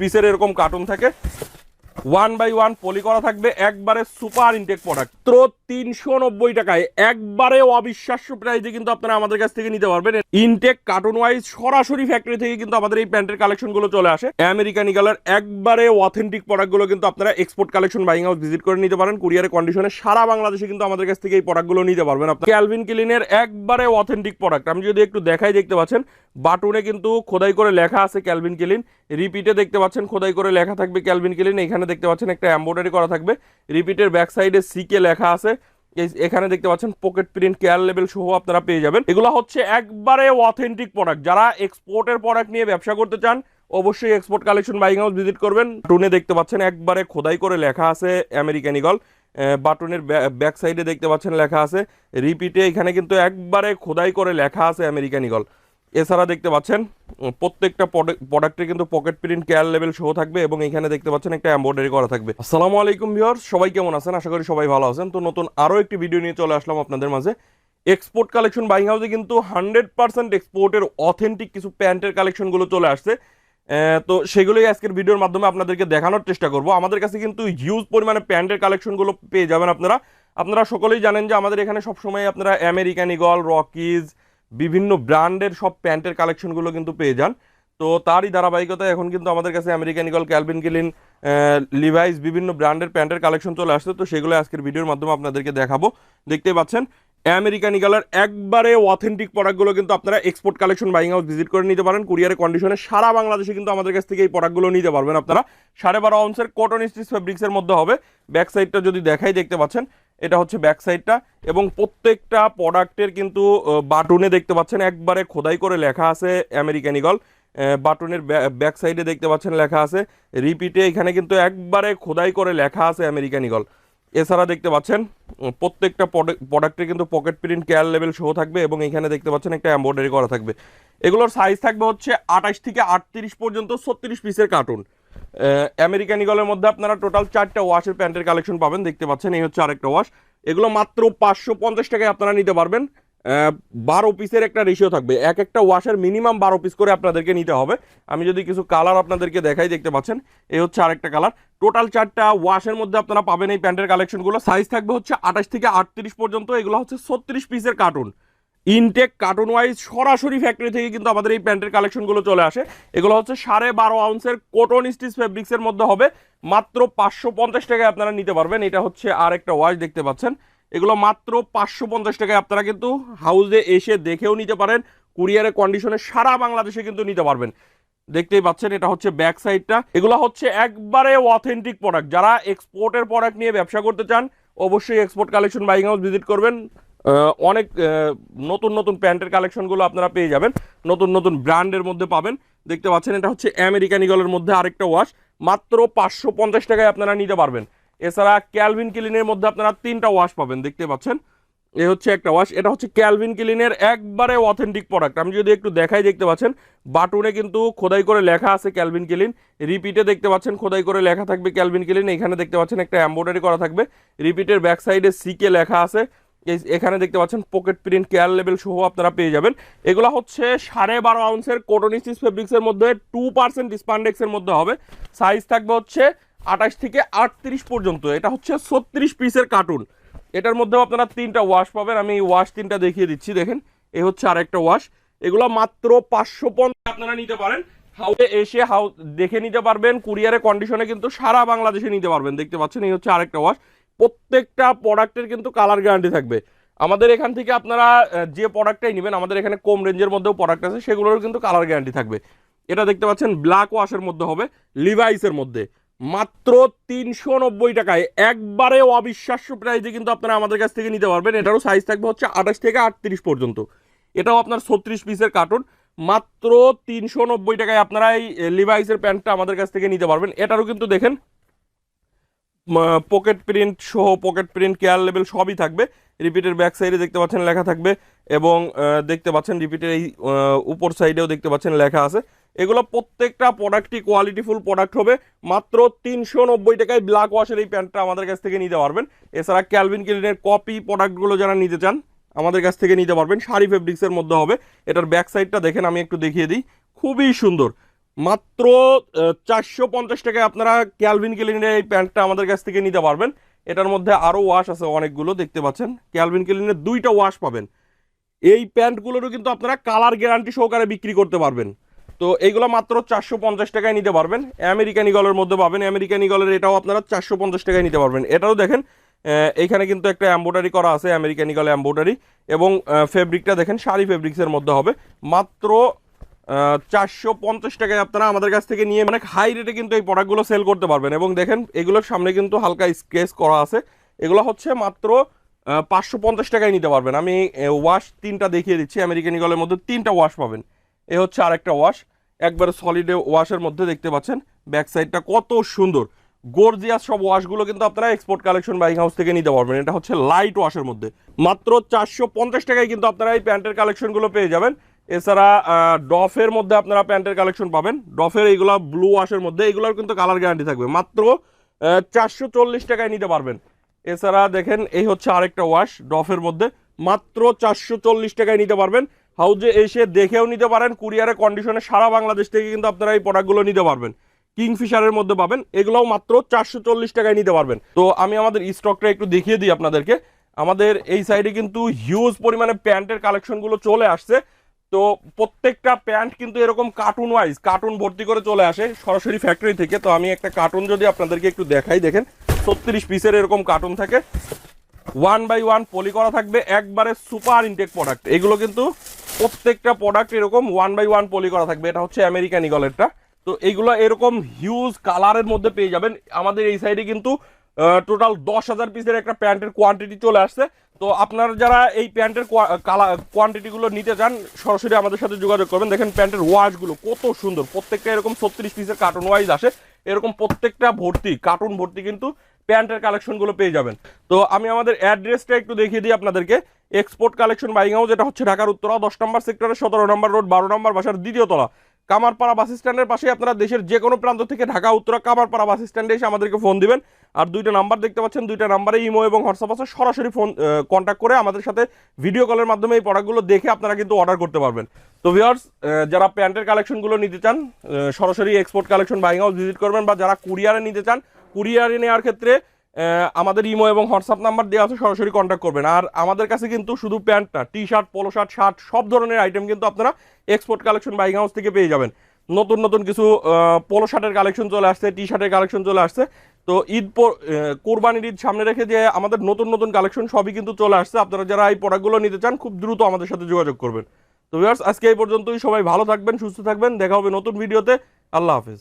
পিসের এরকম কার্টুন থাকে, 1x1 পলি করা থাকবে, একবারে সুপার ইনটেক প্রোডাক্ট। মাত্র 390 টাকায় একবারে অবিশ্বাস্য প্রাইসে কিন্তু আপনারা আমাদের কাছ থেকে নিতে পারবেন। ইনটেক কার্টুন ওয়াইজ সরাসরি ফ্যাক্টরি থেকে কিন্তু আমাদের এই প্যান্টের কালেকশন গুলো চলে আসে। আমেরিকান ইগলের একবারে অথেন্টিক প্রোডাক্ট গুলো কিন্তু আপনারা export collection buying house visit করে নিতে পারেন। কুরিয়ারের কন্ডিশনে সারা বাংলাদেশে কিন্তু আমাদের কাছ থেকে এই প্রোডাক্ট গুলো নিতে পারবেন। আপনারা ক্যালভিন ক্লিনের একবারে অথেন্টিক প্রোডাক্ট আমি যদি একটু দেখাই, দেখতে পাচ্ছেন বাটনে কিন্তু খোদাই করে লেখা আছে ক্যালভিন ক্লিন, রিপিটে দেখতে পাচ্ছেন খোদাই করে লেখা থাকবে ক্যালভিন ক্লিন। এখানে দেখতে পাচ্ছেন একটা এমব্রয়ডারি করা থাকবে, রিপিটের ব্যাক সাইডে সিকে লেখা আছে। এখানে দেখতে পাচ্ছেন পকেট প্রিন্ট কেয়ার লেভেল সহ আপনারা পেয়ে যাবেন। এগুলো হচ্ছে একবারে অথেন্টিক প্রোডাক্ট। যারা এক্সপোর্টের প্রোডাক্ট নিয়ে ব্যবসা করতে চান অবশ্যই export collection buying house visit করবেন। টুনে দেখতে পাচ্ছেন একবারে খোদাই করে লেখা আছে আমেরিকান ইগল, বাটনের ব্যাক সাইডে দেখতে পাচ্ছেন লেখা আছে রিপিটে, এখানে কিন্তু একবারে খোদাই করে লেখা আছে আমেরিকান ইগল। এছাড়া দেখতে পাচ্ছেন প্রত্যেকটা প্রোডাক্টে কিন্তু pocket print care level show থাকবে এবং এখানে দেখতে পাচ্ছেন একটা এমব্রয়ডারি করা থাকবে। আসসালামু আলাইকুম ভিউয়ার্স, সবাই কেমন আছেন? আশা করি সবাই ভালো আছেন। তো নতুন আরও একটি ভিডিও নিয়ে চলে আসলাম আপনাদের মাঝে। এক্সপোর্ট কালেকশন বাইং হাউসে কিন্তু 100% এক্সপোর্টের অথেন্টিক কিছু প্যান্টের কালেকশনগুলো চলে আসছে। তো সেগুলোই আজকের ভিডিওর মাধ্যমে আপনাদেরকে দেখানোর চেষ্টা করব। আমাদের কাছে কিন্তু হিউজ পরিমাণে প্যান্টের কালেকশনগুলো পেয়ে যাবেন। আপনারা সকলেই জানেন যে আমাদের এখানে সবসময় আপনারা আমেরিকান ইগল, রকিজ, বিভিন্ন ব্র্যান্ডের সব প্যান্টের কালেকশনগুলো কিন্তু পেয়ে যান। তো তারই ধারাবাহিকতায় এখন কিন্তু আমাদের কাছে American Eagle, Calvin Klein, Levi's বিভিন্ন ব্র্যান্ডের প্যান্টের কালেকশন চলে আসছে। তো সেগুলো আজকের ভিডিওর মাধ্যমে আপনাদেরকে দেখাবো। দেখতেই পাচ্ছেন আমেরিকান ইগলের একবারে অথেন্টিক প্রোডাক্টগুলো কিন্তু আপনারা export collection buying house visit করে নিতে পারেন। কুরিয়ারের কন্ডিশনে সারা বাংলাদেশে কিন্তু আমাদের কাছ থেকে এই প্রোডাক্টগুলো নিতে পারবেন। আপনারা 12.5 আউন্সের কটন স্টিচ ফেব্রিক্সের মধ্যে হবে। ব্যাক সাইডটা যদি দেখাই, দেখতে পাচ্ছেন এটা হচ্ছে ব্যাক সাইডটা এবং প্রত্যেকটা প্রোডাক্টের কিন্তু বাটনে দেখতে পাচ্ছেন একবারে খোদাই করে লেখা আছে আমেরিকান ইগল। বাটনের ব্যাক সাইডে দেখতে পাচ্ছেন লেখা আছে রিপিটে, এখানে কিন্তু একবারে খোদাই করে লেখা আছে আমেরিকান ইগল। এছাড়া দেখতে পাচ্ছেন প্রত্যেকটা প্রোডাক্টে কিন্তু pocket print care level show থাকবে এবং এখানে দেখতে পাচ্ছেন একটা এমব্রয়ডারি করা থাকবে। এগুলোর সাইজ থাকবে হচ্ছে 28 থেকে 38 পর্যন্ত 36 পিসের কার্টুন। আমেরিকান ইগলের মধ্যে আপনারা টোটাল 4টা ওয়াশের প্যান্টের কালেকশন পাবেন। দেখতে পাচ্ছেন এই হচ্ছে আরেকটা ওয়াশ। এগুলো মাত্র 550 টাকায় আপনারা নিতে পারবেন। 12 পিসের একটা রেশিও থাকবে, এক একটা ওয়াশের মিনিমাম 12 পিস করে আপনাদেরকে নিতে হবে। আমি যদি কিছু কালার আপনাদেরকে দেখাই, দেখতে পাচ্ছেন এই হচ্ছে আরেকটা কালার। টোটাল 4টা ওয়াশের মধ্যে আপনারা পাবেন এই প্যান্টের কালেকশনগুলো। সাইজ থাকবে হচ্ছে 28 থেকে 38 পর্যন্ত। এগুলো হচ্ছে 36 পিসের কার্টুন। ইনটেক কার্টুন ওয়াইজ সরাসরি ফ্যাক্টরি থেকে কিন্তু আমাদের এই প্যান্টের কালেকশনগুলো চলে আসে। এগুলো হচ্ছে 12.5 আউন্সের কটন স্টিচ ফেব্রিক্সের মধ্যে হবে। মাত্র 550 টাকায় আপনারা নিতে পারবেন। এটা হচ্ছে আরেকটা ওয়াশ, দেখতে পাচ্ছেন এগুলো মাত্র 550 টাকায় আপনারা কিন্তু হাউসে এসে দেখেও নিতে পারেন। কুরিয়ারের কন্ডিশনে সারা বাংলাদেশে কিন্তু নিতে পারবেন। দেখতেই পাচ্ছেন এটা হচ্ছে ব্যাক সাইডটা। এগুলো হচ্ছে একবারে অথেন্টিক প্রোডাক্ট। যারা এক্সপোর্টের প্রোডাক্ট নিয়ে ব্যবসা করতে চান অবশ্যই export collection buying house visit করবেন। অনেক নতুন নতুন প্যান্টের কালেকশনগুলো আপনারা পেয়ে যাবেন, নতুন নতুন ব্র্যান্ডের মধ্যে পাবেন। দেখতে পাচ্ছেন এটা হচ্ছে আমেরিকান ইগলের মধ্যে আরেকটা ওয়াশ। মাত্র 550 টাকায় আপনারা নিতে পারবেন। এছাড়া ক্যালভিন ক্লিনের মধ্যে আপনারা 3টা ওয়াশ পাবেন। দেখতে পাচ্ছেন এই হচ্ছে একটা ওয়াশ। এটা হচ্ছে ক্যালভিন ক্লিনের একবারে অথেন্টিক প্রোডাক্ট। আমি যদি একটু দেখাই, দেখতে পাচ্ছেন বাটনে কিন্তু খোদাই করে লেখা আছে ক্যালভিন ক্লিন, রিপিটে দেখতে পাচ্ছেন খোদাই করে লেখা থাকবে ক্যালভিন ক্লিন। এখানে দেখতে পাচ্ছেন একটা এমব্রয়ডারি করা থাকবে, রিপিটের ব্যাক সাইডে সিকে লেখা আছে। এখানে দেখতে পাচ্ছেন পকেট প্রিন্ট কেয়ার লেভেল সহ আপনারা পেয়ে যাবেন। এগুলো হচ্ছে 12.5 আউন্সের কটন স্টিচ ফেব্রিক্সের মধ্যে 2% স্পান্ডেক্সের মধ্যে হবে। সাইজ থাকবে হচ্ছে 28 থেকে 38 পর্যন্ত। এটা হচ্ছে 36 পিসের কার্টুন। এটার মধ্যেও আপনারা 3টা ওয়াশ পাবেন। আমি এই ওয়াশ 3টা দেখিয়ে দিচ্ছি, দেখেন এই হচ্ছে আরেকটা ওয়াশ। এগুলো মাত্র 550 আপনারা নিতে পারেন। হাউসে এসে দেখে নিতে পারবেন। কুরিয়ারের কন্ডিশনে কিন্তু সারা বাংলাদেশে নিতে পারবেন। দেখতে পাচ্ছেন এই হচ্ছে আরেকটা ওয়াশ। প্রত্যেকটা প্রোডাক্টের কিন্তু কালার গ্যারান্টি থাকবে। আমাদের এখান থেকে আপনারা যে প্রোডাক্টটাই নেবেন, আমাদের এখানে কম রেঞ্জের মধ্যেও প্রোডাক্ট আছে, সেগুলোর কিন্তু কালার গ্যারান্টি থাকবে। এটা দেখতে পাচ্ছেন ব্ল্যাক ওয়াশের মধ্যে হবে, লিভাইসের মধ্যে মাত্র 390 টাকায় একবারে অবিশ্বাস্য প্রাইসে কিন্তু আপনারা আমাদের কাছ থেকে নিতে পারবেন। এটারও সাইজ থাকবে হচ্ছে 28 থেকে 38 পর্যন্ত। এটাও আপনার 36 পিসের কার্টুন। মাত্র 390 টাকায় আপনারা এই লিভাইসের প্যান্টটা আমাদের কাছ থেকে নিতে পারবেন। এটারও কিন্তু দেখেন পকেট প্রিন্ট সহ পকেট প্রিন্ট কেয়ার লেভেল সবই থাকবে। রিপিটের ব্যাক সাইডে দেখতে পাচ্ছেন লেখা থাকবে এবং দেখতে পাচ্ছেন রিপিটের এই উপর সাইডেও দেখতে পাচ্ছেন লেখা আছে। এগুলো প্রত্যেকটা প্রোডাক্টই কোয়ালিটিফুল প্রোডাক্ট হবে। মাত্র 390 টাকায় ব্ল্যাক ওয়াশের এই প্যান্টটা আমাদের কাছ থেকে নিতে পারবেন। এছাড়া ক্যালভিন ক্লিনের কপি প্রোডাক্টগুলো যারা নিতে চান আমাদের কাছ থেকে নিতে পারবেন। শাড়ি ফেব্রিক্সের মধ্যে হবে। এটার ব্যাক সাইডটা দেখেন, আমি একটু দেখিয়ে দিই, খুবই সুন্দর। মাত্র 450 টাকায় আপনারা ক্যালভিন ক্লিনের এই প্যান্টটা আমাদের কাছ থেকে নিতে পারবেন। এটার মধ্যে আরো ওয়াশ আছে অনেকগুলো, দেখতে পাচ্ছেন ক্যালভিন ক্লিনের 2টা ওয়াশ পাবেন। এই প্যান্টগুলোরও কিন্তু আপনারা কালার গ্যারান্টি সহকারে বিক্রি করতে পারবেন। তো এইগুলো মাত্র 450 টাকায় নিতে পারবেন। আমেরিকান ইগলের মধ্যে পাবেন, আমেরিকান ইগলের এটাও আপনারা 450 টাকায় নিতে পারবেন। এটাও দেখেন এইখানে কিন্তু একটা এমব্রয়ডারি করা আছে, আমেরিকান ইগল এমব্রয়ডারি, এবং ফেব্রিকটা দেখেন শাড়ি ফেব্রিক্সের মধ্যে হবে। মাত্র 450 টাকায় আপনারা আমাদের কাছ থেকে নিয়ে অনেক হাই রেটে কিন্তু এই প্রোডাক্টগুলো সেল করতে পারবেন। এবং দেখেন এগুলোর সামনে কিন্তু হালকা স্কেচ করা আছে। এগুলো হচ্ছে মাত্র 550 টাকায় নিতে পারবেন। আমি ওয়াশ 3টা দেখিয়ে দিচ্ছি। আমেরিকান ইগলের মধ্যে 3টা ওয়াশ পাবেন। এ হচ্ছে আরেকটা ওয়াশ, একবারে সলিড ওয়াশের মধ্যে, দেখতে পাচ্ছেন ব্যাক সাইডটা কত সুন্দর গর্জিয়াস। সব ওয়াশগুলো কিন্তু আপনারা এক্সপোর্ট কালেকশন বাইং হাউস থেকে নিতে পারবেন। এটা হচ্ছে লাইট ওয়াশের মধ্যে। মাত্র 450 টাকায় কিন্তু আপনারা এই প্যান্টের কালেকশনগুলো পেয়ে যাবেন। এছাড়া ডফের মধ্যে আপনারা প্যান্টের কালেকশন পাবেন। ডফের এইগুলো ব্লু ওয়াশের মধ্যে, এগুলোর কিন্তু কালার গ্যারান্টি থাকবে। মাত্র 440 টাকায় নিতে পারবেন। এছাড়া দেখেন এই হচ্ছে আরেকটা ওয়াশ ডফের মধ্যে, মাত্র 440 টাকায় নিতে পারবেন। হাউজে এসে দেখেও নিতে পারেন, কুরিয়ারে কন্ডিশনে সারা বাংলাদেশ থেকে কিন্তু আপনারা এই প্রোডাক্টগুলো নিতে পারবেন। কিংফিশারের মধ্যে পাবেন, এগুলোও মাত্র 440 টাকায় নিতে পারবেন। তো আমি আমাদের স্টকটা একটু দেখিয়ে দিই আপনাদেরকে। আমাদের এই সাইডে কিন্তু হিউজ পরিমাণে প্যান্টের কালেকশনগুলো চলে আসছে। তো প্রত্যেকটা প্যান্ট কিন্তু এরকম কার্টুন ওয়াইজ কার্টুন ভর্তি করে চলে আসে সরাসরি ফ্যাক্টরি থেকে। তো আমি একটা কার্টুন যদি আপনাদেরকে একটু দেখাই, দেখেন 36 পিসের এরকম কার্টুন থাকে, 1 বাই 1 পলি করা থাকবে, একবারে সুপার ইনটেক প্রোডাক্ট। এগুলো কিন্তু প্রত্যেকটা প্রোডাক্ট এরকম 1 বাই 1 পলি করা থাকবে। এটা হচ্ছে আমেরিকান ইগলেরটা। তো এইগুলো এরকম হিউজ কালারের মধ্যে পেয়ে যাবেন। আমাদের এই সাইডে কিন্তু টোটাল 10,000 পিসের একটা প্যান্টের কোয়ান্টিটি চলে আসছে। তো আপনারা যারা এই প্যান্টের কোয়ান্টিটিগুলো নিতে চান সরাসরি আমাদের সাথে যোগাযোগ করবেন। দেখেন প্যান্টের ওয়াশগুলো কত সুন্দর, প্রত্যেকটা এরকম 36 পিসের কার্টুন ওয়াইজ আসে, এরকম প্রত্যেকটা ভর্তি কার্টুন ভর্তি কিন্তু প্যান্টের কালেকশনগুলো পেয়ে যাবেন। তো আমি আমাদের অ্যাড্রেসটা একটু দেখিয়ে দিই আপনাদেরকে। এক্সপোর্ট কালেকশন বাইং হাউস, যেটা হচ্ছে ঢাকার উত্তরা 10 নম্বর সেক্টরে 17 নম্বর রোড 12 নম্বর বাসার 2য় তলা, কামারপাড়া বাস স্ট্যান্ডের পাশে। আপনারা দেশের যে কোনো প্রান্ত থেকে ঢাকা উত্তরা কামারপাড়া বাস স্ট্যান্ডে এসে আমাদেরকে ফোন দিবেন। আর 2টা নাম্বার দেখতে পাচ্ছেন, 2টা নাম্বারে ইমো এবং হোয়াটসঅ্যাপ আছে, সরাসরি ফোন কন্ট্যাক্ট করে আমাদের সাথে ভিডিও কলের মাধ্যমে এই প্রোডাক্টগুলো দেখে আপনারা কিন্তু অর্ডার করতে পারবেন। তো ভিউয়ার্স, যারা প্যান্টের কালেকশনগুলো নিতে চান সরাসরি export collection buying house visit করবেন, বা যারা কুরিয়ারে নিতে চান কুরিয়ারে নেওয়ার ক্ষেত্রে আমাদের ইমো এবং হোয়াটসঅ্যাপ নাম্বার দেওয়া আছে, সরাসরি কন্ট্যাক্ট করবেন। আর আমাদের কাছে কিন্তু শুধু প্যান্ট না, T shirt, polo shirt, shirt সব ধরনের আইটেম কিন্তু আপনারা এক্সপোর্ট কালেকশন বাইং হাউস থেকে পেয়ে যাবেন। নতুন নতুন কিছু পোলো শার্টের কালেকশন চলে আসছে, টি শার্টের কালেকশন চলে আসছে। তো কোরবানির ঈদ সামনে রেখে যে আমাদের নতুন নতুন কালেকশন সবই কিন্তু চলে আসছে। আপনারা যারা এই প্রোডাক্টগুলো নিতে চান খুব দ্রুত আমাদের সাথে যোগাযোগ করবেন। তো ভিউয়ার্স, আজকে এই পর্যন্তই। সবাই ভালো থাকবেন, সুস্থ থাকবেন, দেখা হবে নতুন ভিডিওতে। আল্লাহ হাফেজ।